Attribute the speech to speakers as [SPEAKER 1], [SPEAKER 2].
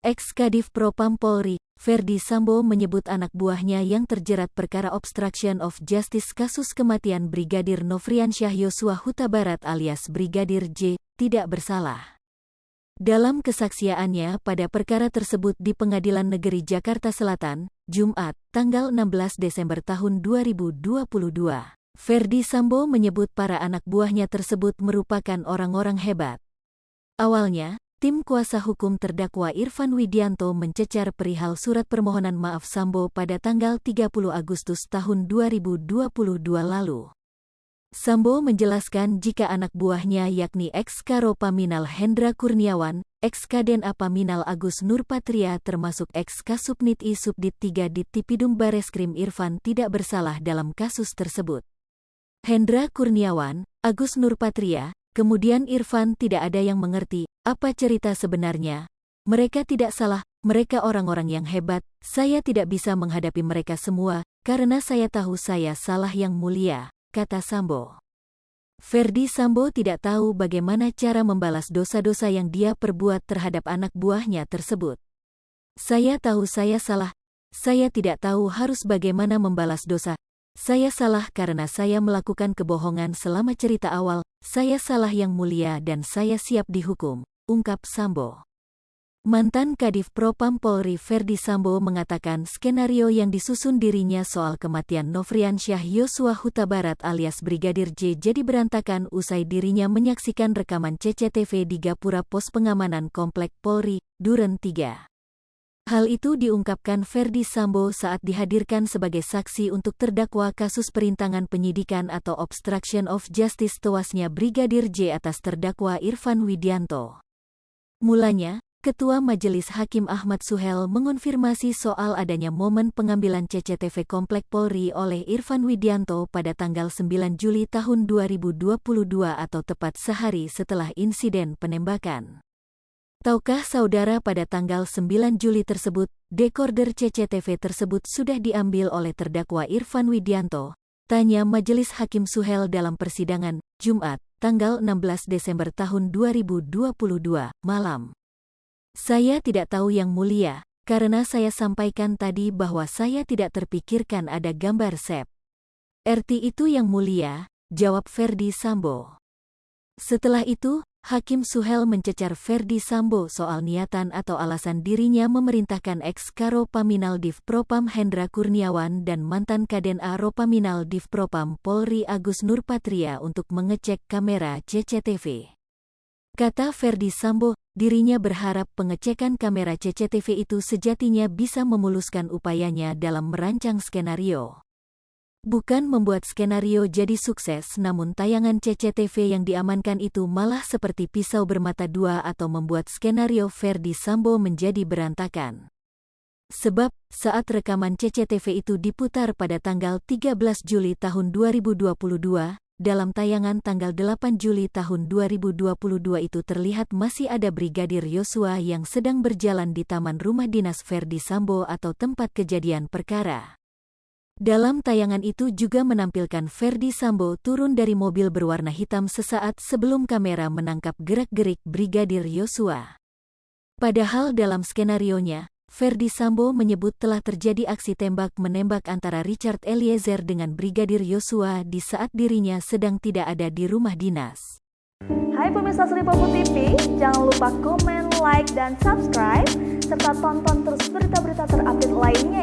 [SPEAKER 1] Ex-Kadif Propam Polri, Ferdy Sambo menyebut anak buahnya yang terjerat perkara obstruction of justice kasus kematian Brigadir Nofriansyah Yosua Huta Barat alias Brigadir J, tidak bersalah. Dalam kesaksiannya pada perkara tersebut di Pengadilan Negeri Jakarta Selatan, Jumat, tanggal 16 Desember tahun 2022, Ferdy Sambo menyebut para anak buahnya tersebut merupakan orang-orang hebat. Awalnya, tim kuasa hukum terdakwa Irfan Widianto mencecar perihal surat permohonan maaf Sambo pada tanggal 30 Agustus tahun 2022 lalu. Sambo menjelaskan jika anak buahnya yakni ex-Karo Paminal Hendra Kurniawan, ex-Kaden Paminal Agus Nurpatria termasuk ex-Kasubnit I Subdit 3 di Tipidum Bareskrim Irfan tidak bersalah dalam kasus tersebut. Hendra Kurniawan, Agus Nurpatria, kemudian Irfan tidak ada yang mengerti apa cerita sebenarnya. Mereka tidak salah, mereka orang-orang yang hebat, saya tidak bisa menghadapi mereka semua, karena saya tahu saya salah yang mulia, kata Sambo. Ferdy Sambo tidak tahu bagaimana cara membalas dosa-dosa yang dia perbuat terhadap anak buahnya tersebut. Saya tahu saya salah, saya tidak tahu harus bagaimana membalas dosa. Saya salah karena saya melakukan kebohongan selama cerita awal, saya salah yang mulia dan saya siap dihukum, ungkap Sambo. Mantan Kadif Propam Polri Ferdy Sambo mengatakan skenario yang disusun dirinya soal kematian Nofriansyah Yosua Huta Barat alias Brigadir J jadi berantakan usai dirinya menyaksikan rekaman CCTV di Gapura Pos Pengamanan Komplek Polri, Duren 3. Hal itu diungkapkan Ferdy Sambo saat dihadirkan sebagai saksi untuk terdakwa kasus perintangan penyidikan atau obstruction of justice tewasnya Brigadir J atas terdakwa Irfan Widianto. Mulanya, Ketua Majelis Hakim Ahmad Suhel mengonfirmasi soal adanya momen pengambilan CCTV Komplek Polri oleh Irfan Widianto pada tanggal 9 Juli tahun 2022 atau tepat sehari setelah insiden penembakan. Tahukah saudara pada tanggal 9 Juli tersebut, dekorder CCTV tersebut sudah diambil oleh terdakwa Irfan Widianto? Tanya Majelis Hakim Suhel dalam persidangan, Jumat, tanggal 16 Desember tahun 2022, malam. Saya tidak tahu yang mulia, karena saya sampaikan tadi bahwa saya tidak terpikirkan ada gambar sep. RT itu yang mulia, jawab Ferdy Sambo. Setelah itu, Hakim Suhel mencecar Ferdy Sambo soal niatan atau alasan dirinya memerintahkan ex-Karo Paminal Div Propam Hendra Kurniawan dan mantan Kaden A Ropaminal Div Propam Polri Agus Nurpatria untuk mengecek kamera CCTV. Kata Ferdy Sambo, dirinya berharap pengecekan kamera CCTV itu sejatinya bisa memuluskan upayanya dalam merancang skenario. Bukan membuat skenario jadi sukses, namun tayangan CCTV yang diamankan itu malah seperti pisau bermata dua atau membuat skenario Ferdy Sambo menjadi berantakan. Sebab, saat rekaman CCTV itu diputar pada tanggal 13 Juli tahun 2022, dalam tayangan tanggal 8 Juli tahun 2022 itu terlihat masih ada Brigadir Yosua yang sedang berjalan di taman rumah dinas Ferdy Sambo atau tempat kejadian perkara. Dalam tayangan itu juga menampilkan Ferdy Sambo turun dari mobil berwarna hitam sesaat sebelum kamera menangkap gerak-gerik Brigadir Yosua. Padahal dalam skenarionya, Ferdy Sambo menyebut telah terjadi aksi tembak-menembak antara Richard Eliezer dengan Brigadir Yosua di saat dirinya sedang tidak ada di rumah dinas.
[SPEAKER 2] Hai pemirsa Sri Popo TV, jangan lupa komen, like, dan subscribe, serta tonton terus berita-berita terupdate lainnya